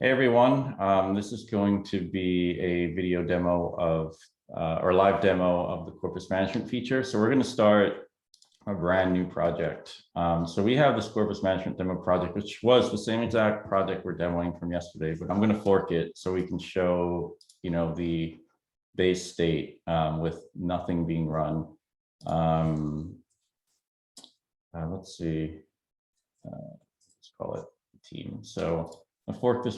Hey everyone, this is going to be a video demo of, or live demo of the Corpus management feature. So we're going to start a brand new project. So we have this Corpus management demo project, which was the same exact project we're demoing from yesterday, but I'm going to fork it so we can show, the base state with nothing being run. Let's see, let's call it team. So I'll fork this.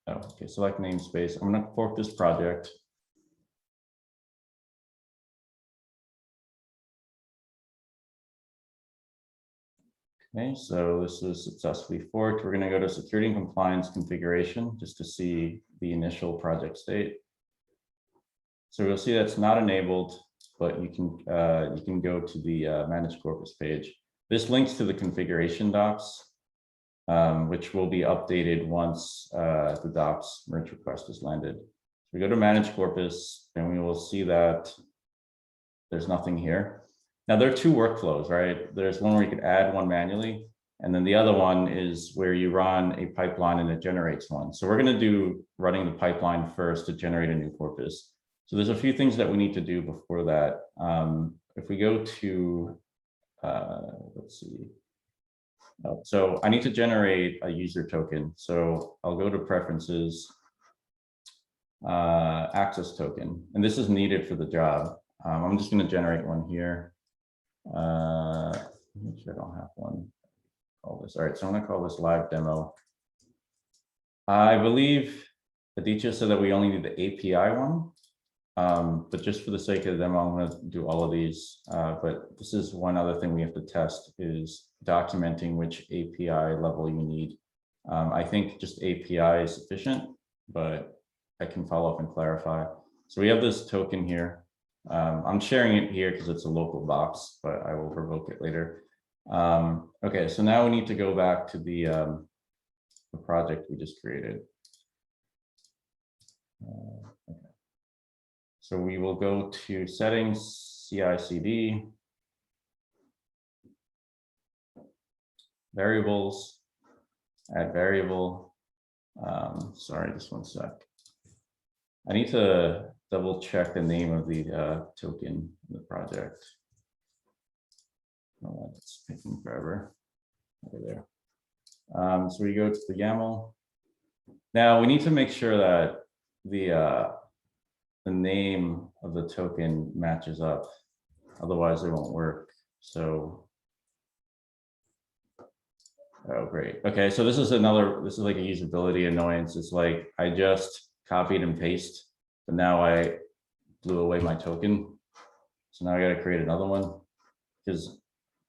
Oh, okay, select namespace. I'm going to fork this project. Okay, so this is successfully forked. We're going to go to security and compliance configuration just to see the initial project state. So you'll see that's not enabled, but you can go to the manage Corpus page. This links to the configuration docs, which will be updated once the docs merge request is landed. We go to manage Corpus and we will see that there's nothing here. Now there are two workflows, right? There's one where you could add one manually, and then the other one is where you run a pipeline and it generates one. So we're going to do running the pipeline first to generate a new corpus. So there's a few things that we need to do before that. If we go to, let's see. So I need to generate a user token. So I'll go to preferences, access token, and this is needed for the job. I'm just going to generate one here. Make sure I don't have one. Call this. All right, so I'm going to call this live demo. I believe Aditya said that we only need the API one, but just for the sake of the demo, I'm going to do all of these. But this is one other thing we have to test is documenting which API level you need. I think just API is sufficient, but I can follow up and clarify. So we have this token here. I'm sharing it here because it's a local box, but I will revoke it later. Okay, so now we need to go back to the project we just created. Okay. So we will go to settings, CI/CD, variables, add variable. Sorry, just one sec. I need to double check the name of the token in the project. Oh, it's taking forever. Over there. So we go to the YAML. Now we need to make sure that the name of the token matches up. Otherwise, it won't work. So, oh great. Okay, so this is like a usability annoyance. It's like I just copied and pasted, but now I blew away my token. So now I got to create another one because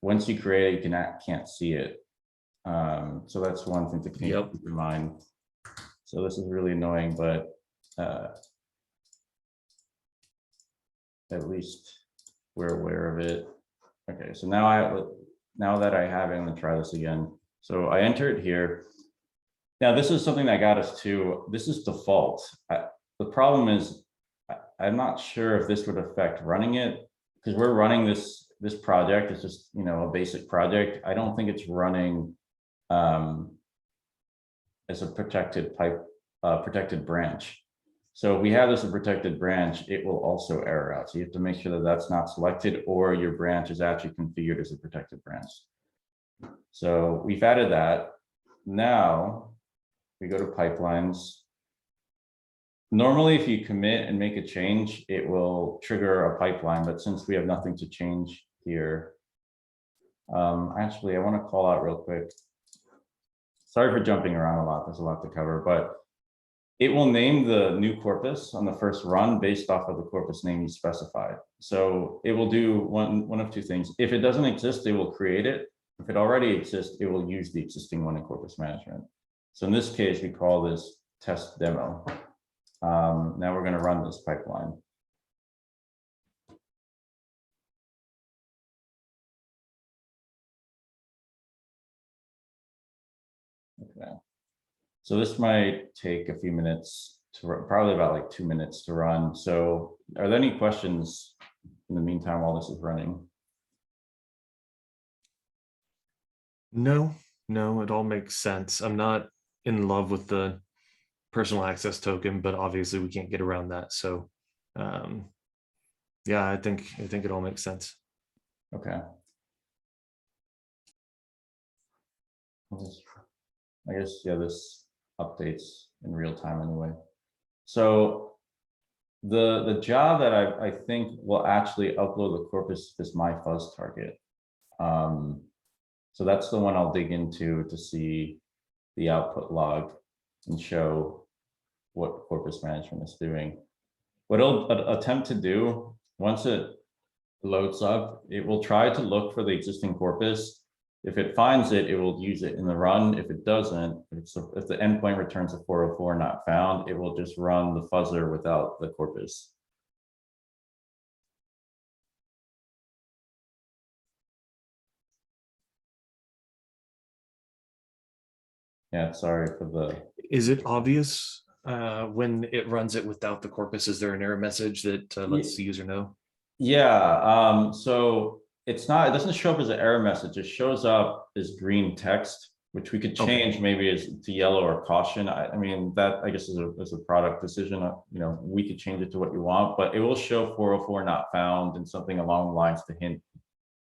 once you create it, you can't see it. So that's one thing to keep in mind. So this is really annoying, but at least we're aware of it. Okay, so now that I have it, I'm gonna try this again. So I enter it here. Now this is something that got us to, this is default. The problem is, I'm not sure if this would affect running it because we're running this project. It's just, a basic project. I don't think it's running as a protected protected branch. So if we have this as a protected branch, it will also error out. So you have to make sure that that's not selected or your branch is actually configured as a protected branch. So we've added that. Now we go to pipelines. Normally, if you commit and make a change, it will trigger a pipeline, but since we have nothing to change here, actually, I want to call out real quick. Sorry for jumping around a lot. There's a lot to cover, but it will name the new corpus on the first run based off of the corpus name you specified. So it will do one of two things. If it doesn't exist, it will create it. If it already exists, it will use the existing one in corpus management. So in this case, we call this test demo. Now we're going to run this pipeline. Okay. So this might take a few minutes to probably about like 2 minutes to run. So are there any questions in the meantime while this is running? No, it all makes sense. I'm not in love with the personal access token, but obviously we can't get around that. So yeah, I think it all makes sense. Okay. I guess, yeah, this updates in real time anyway. So the job that I think will actually upload the corpus is my fuzz target. So that's the one I'll dig into to see the output log and show what corpus management is doing. What it'll attempt to do, once it loads up, it will try to look for the existing corpus. If it finds it, it will use it in the run. If it doesn't, if the endpoint returns a 404 not found, it will just run the fuzzer without the corpus. Yeah, sorry for the. Is it obvious when it runs it without the corpus? Is there an error message that lets the user know? Yeah, so it doesn't show up as an error message. It shows up as green text, which we could change maybe as to yellow or caution. I mean, that I guess is a product decision. You know, we could change it to what you want, but it will show 404 not found and something along the lines to hint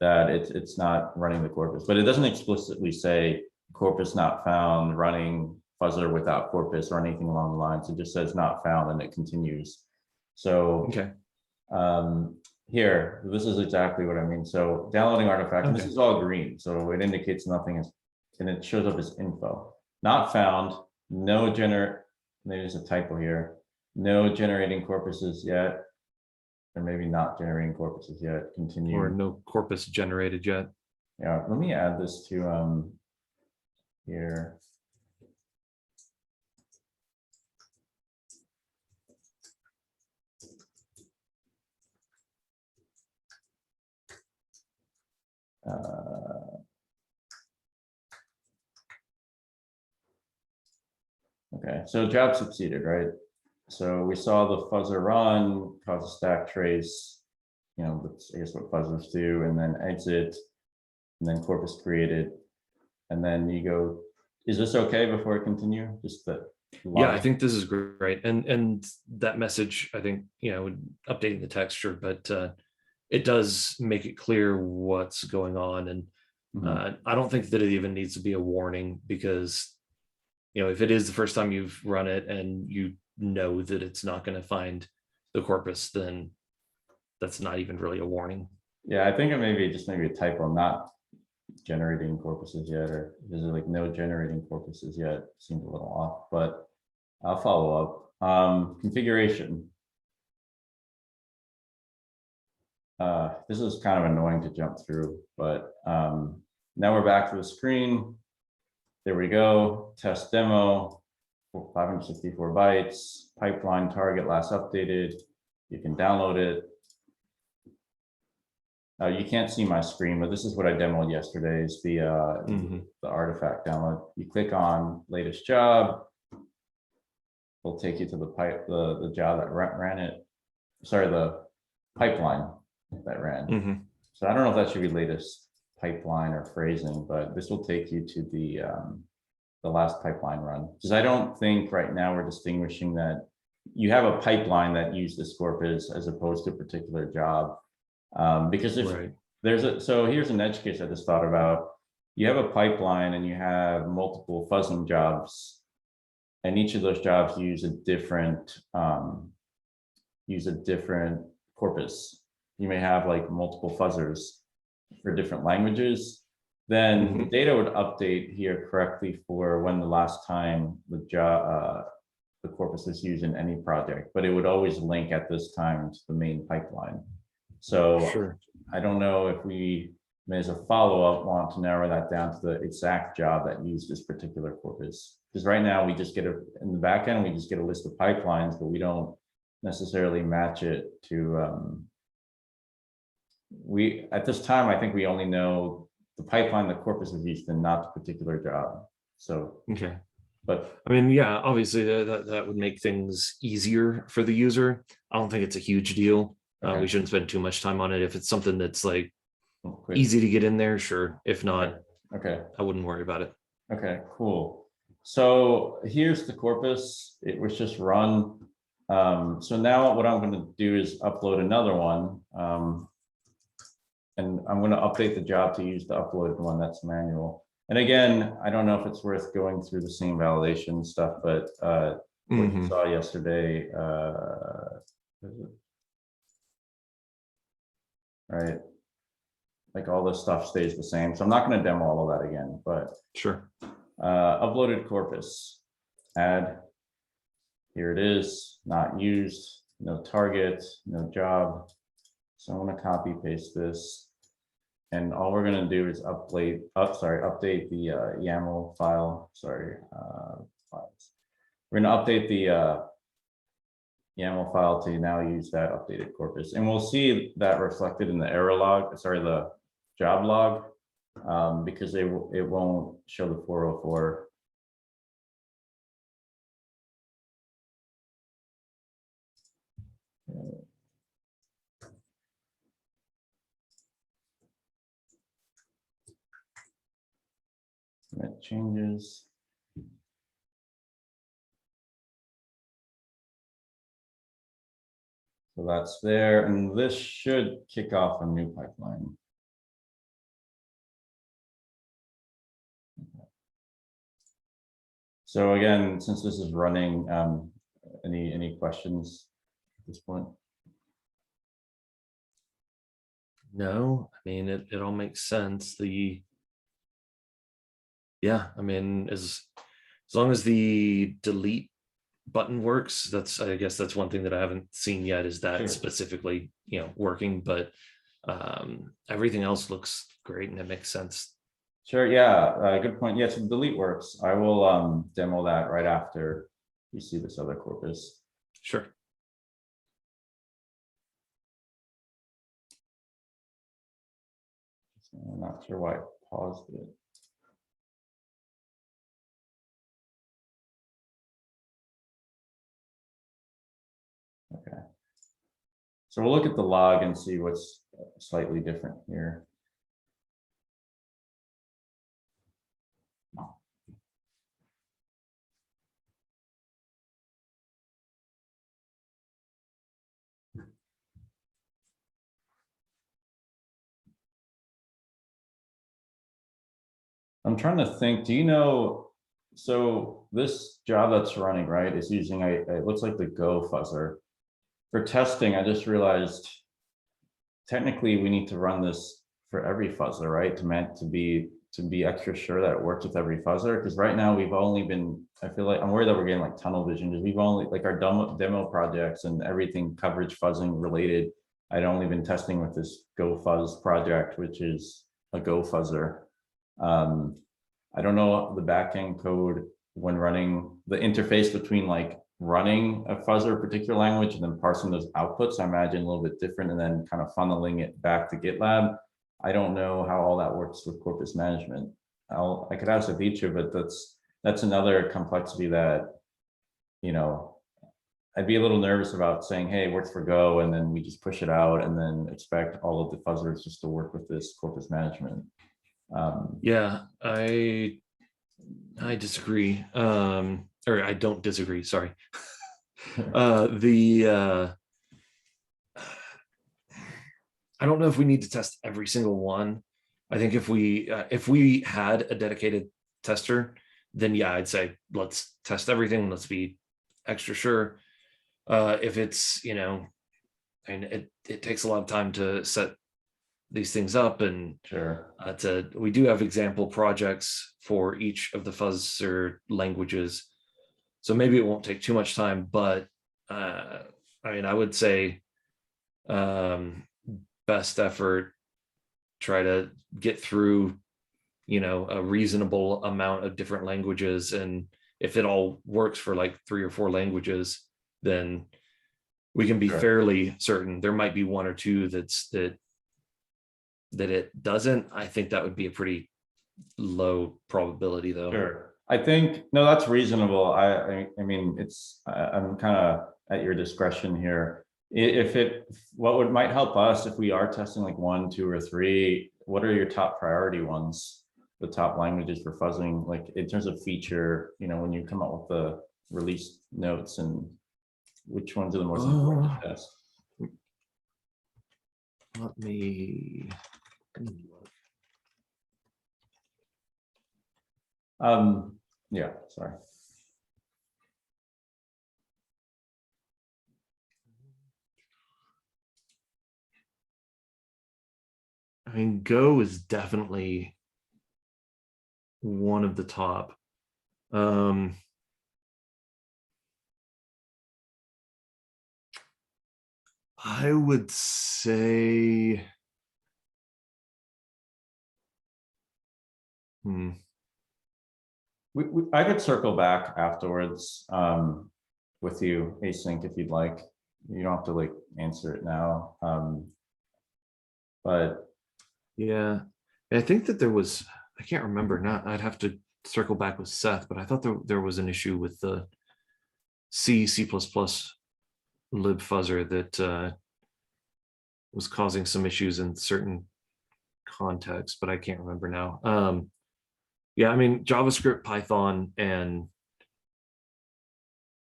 that it's not running the corpus, but it doesn't explicitly say corpus not found, running fuzzer without corpus or anything along the lines. It just says not found and it continues. So here, this is exactly what I mean. So downloading artifact, and this is all green, so it indicates nothing is, and it shows up as info. Not found, no maybe there's a typo here, no generating corpuses yet, or maybe not generating corpuses yet, continue. Or no corpus generated yet. Yeah, let me add this to here. Okay, so job succeeded, right? So we saw the fuzzer run, cause a stack trace, you know, that's I guess what fuzzers do, and then exit, and then corpus created, and then you go. Is this okay before I continue? Just that. Yeah, I think this is great, and that message, I think, you know, updating the texture, but it does make it clear what's going on, and I don't think that it even needs to be a warning, because, you know, if it is the first time you've run it and you know that it's not going to find the corpus, then that's not even really a warning. Yeah, I think it may be just maybe a typo, not generating corpuses yet, or is it like no generating corpuses yet? Seems a little off, but I'll follow up. Configuration. This is kind of annoying to jump through, but now we're back to the screen. There we go. Test demo, 564 bytes, pipeline target last updated. You can download it. You can't see my screen, but this is what I demoed yesterday, is the artifact download. You click on latest job. It'll take you to the job that ran it. Sorry, the pipeline that ran. So I don't know if that should be latest pipeline or phrasing, but this will take you to the last pipeline run. Because I don't think right now we're distinguishing that you have a pipeline that used this corpus as opposed to a particular job. Because if there's so here's an edge case I just thought about. You have a pipeline and you have multiple fuzzing jobs, and each of those jobs use a different corpus. You may have like multiple fuzzers for different languages. Then the data would update here correctly for when the last time the corpus is used in any project, but it would always link at this time to the main pipeline. So I don't know if we, as a follow-up, want to narrow that down to the exact job that used this particular corpus. Because right now we just get in the back end, we just get a list of pipelines, but we don't necessarily match it to, at this time, I think we only know the pipeline the corpus is used in, not the particular job. So, but I mean, yeah, obviously that would make things easier for the user. I don't think it's a huge deal. We shouldn't spend too much time on it. If it's something that's like easy to get in there, sure. If not, I wouldn't worry about it. Okay, cool. So here's the corpus. It was just run. So now what I'm going to do is upload another one. And I'm going to update the job to use the uploaded one that's manual. And again, I don't know if it's worth going through the same validation stuff, but what you saw yesterday, right? Like all this stuff stays the same. So I'm not going to demo all of that again, but Sure. Uploaded corpus, add, here it is, not used, no target, no job. So I'm going to copy paste this. And all we're going to do is update the YAML file. Files. We're going to update the YAML file to now use that updated corpus. And we'll see that reflected in the error log, the job log, because it won't show the 404. That changes. So that's there, and this should kick off a new pipeline. So again, since this is running, any questions at this point? No, I mean, it all makes sense. Yeah, I mean, as long as the delete button works, I guess that's one thing that I haven't seen yet, is that specifically, working, but everything else looks great and it makes sense. Sure, yeah, good point. Yes, yeah, so delete works. I will demo that right after you see this other corpus. Sure. I'm not sure why I paused it. Okay. So we'll look at the log and see what's slightly different here. I'm trying to think, do you know, so this job that's running, right, is using it looks like the Go fuzzer. For testing, I just realized technically we need to run this for every fuzzer, right? To be extra sure that it works with every fuzzer. Because right now we've only been, I feel like I'm worried that we're getting like tunnel vision, because we've only, like our demo projects and everything coverage fuzzing related, I'd only been testing with this Go Fuzz project, which is a Go fuzzer. I don't know the backend code when running the interface between like running a fuzzer particular language and then parsing those outputs. I imagine a little bit different, and then kind of funneling it back to GitLab. I don't know how all that works with corpus management. I could ask Aditya, but that's another complexity that, I'd be a little nervous about saying, hey, it works for Go, and then we just push it out and then expect all of the fuzzers just to work with this corpus management. Yeah, I disagree. Or I don't disagree, sorry. I don't know if we need to test every single one. I think if we had a dedicated tester, then yeah, I'd say let's test everything. Let's be extra sure. If it's, and it takes a lot of time to set these things up, and Sure. We do have example projects for each of the fuzzer languages, so maybe it won't take too much time, but I mean, I would say best effort, try to get through, a reasonable amount of different languages, and if it all works for like 3 or 4 languages, then we can be fairly certain. There might be 1 or 2 that it doesn't. I think that would be a pretty low probability, though. Sure. I think, no, that's reasonable. I mean, I'm kind of at your discretion here. What might help us if we are testing like 1, 2, or 3, what are your top priority ones? the top languages for fuzzing, like in terms of feature, when you come out with the release notes and which ones are the most important to test? Let me look. Yeah, sorry. I mean, Go is definitely one of the top. I would say, I could circle back afterwards with you, Async, if you'd like. You don't have to like answer it now. But yeah, I think that there was, I can't remember now. I'd have to circle back with Seth, but I thought there was an issue with the C++ lib fuzzer that was causing some issues in certain contexts, but I can't remember now. Yeah, I mean, JavaScript, Python, and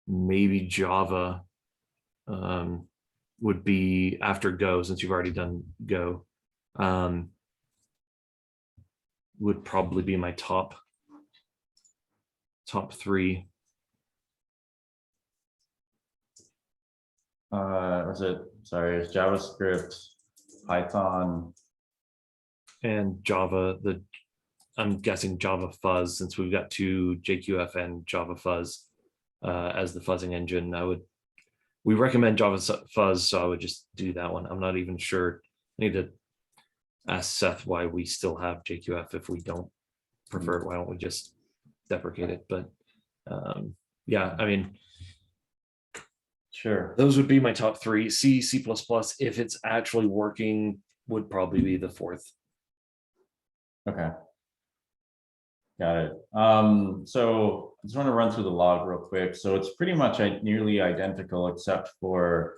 maybe Java would be after Go, since you've already done Go, would probably be my top three. It's JavaScript, Python, and Java. I'm guessing Java Fuzz, since we've got two JQF and Java Fuzz as the fuzzing engine. We recommend Java Fuzz, so I would just do that one. I'm not even sure. I need to ask Seth why we still have JQF if we don't prefer it. Why don't we just deprecate it? But yeah, I mean, sure. Those would be my top three. C++, if it's actually working, would probably be the fourth. Okay. Got it. So I just want to run through the log real quick. So it's pretty much nearly identical except for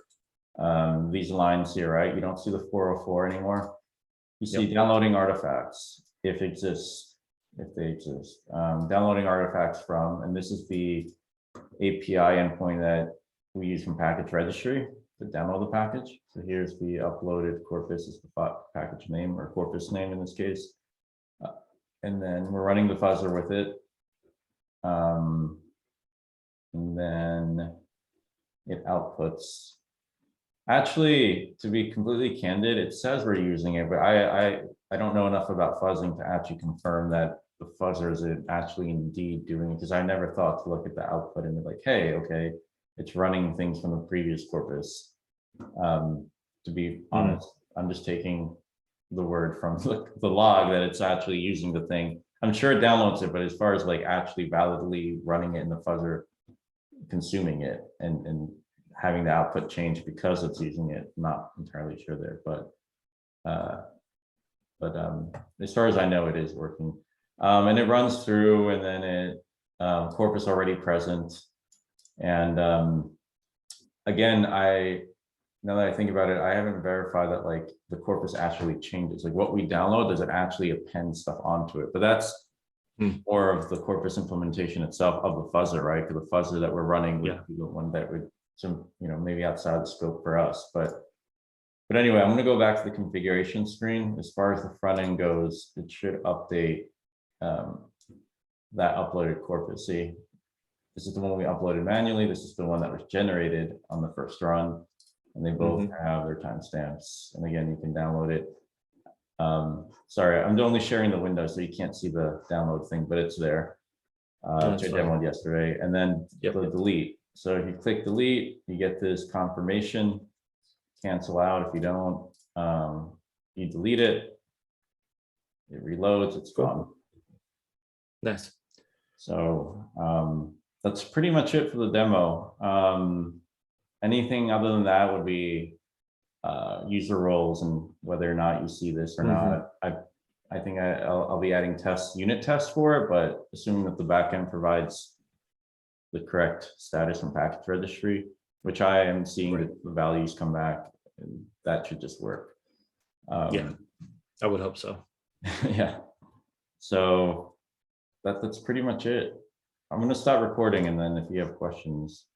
these lines here, right? You don't see the 404 anymore. You see downloading artifacts if they exist. Downloading artifacts from, and this is the API endpoint that we use from package registry to demo the package. So here's the uploaded Corpus is the package name, or Corpus name in this case. And then we're running the fuzzer with it. And then it outputs. Actually, to be completely candid, it says we're using it, but I don't know enough about fuzzing to actually confirm that the fuzzer is actually indeed doing it, because I never thought to look at the output and be like, hey, okay, it's running things from the previous corpus. To be honest, I'm just taking the word from the log that it's actually using the thing. I'm sure it downloads it, but as far as like actually validly running it in the fuzzer, consuming it and having the output change because it's using it, not entirely sure there, but as far as I know, it is working. And it runs through, and then it Corpus already present. And again, now that I think about it, I haven't verified that like the Corpus actually changes. Like what we download, does it actually append stuff onto it? But that's more of the Corpus implementation itself of the fuzzer, right? Because the fuzzer that we're running would be the one that would, maybe outside the scope for us. But anyway, I'm going to go back to the configuration screen. As far as the front end goes, it should update that uploaded Corpus. See, this is the one we uploaded manually. This is the one that was generated on the first run. And they both have their timestamps. And again, you can download it. Sorry, I'm only sharing the window, so you can't see the download thing, but it's there. Which I demoed yesterday. And then the delete. So if you click delete, you get this confirmation. Cancel out if you don't. You delete it. It reloads. It's gone. Nice. So that's pretty much it for the demo. Anything other than that would be user roles and whether or not you see this or not. I think I'll be adding unit tests for it, but assuming that the backend provides the correct status from package registry, which I am seeing that the values come back, and that should just work. Yeah, I would hope so. Yeah. So that's pretty much it. I'm gonna stop recording, and then if you have questions,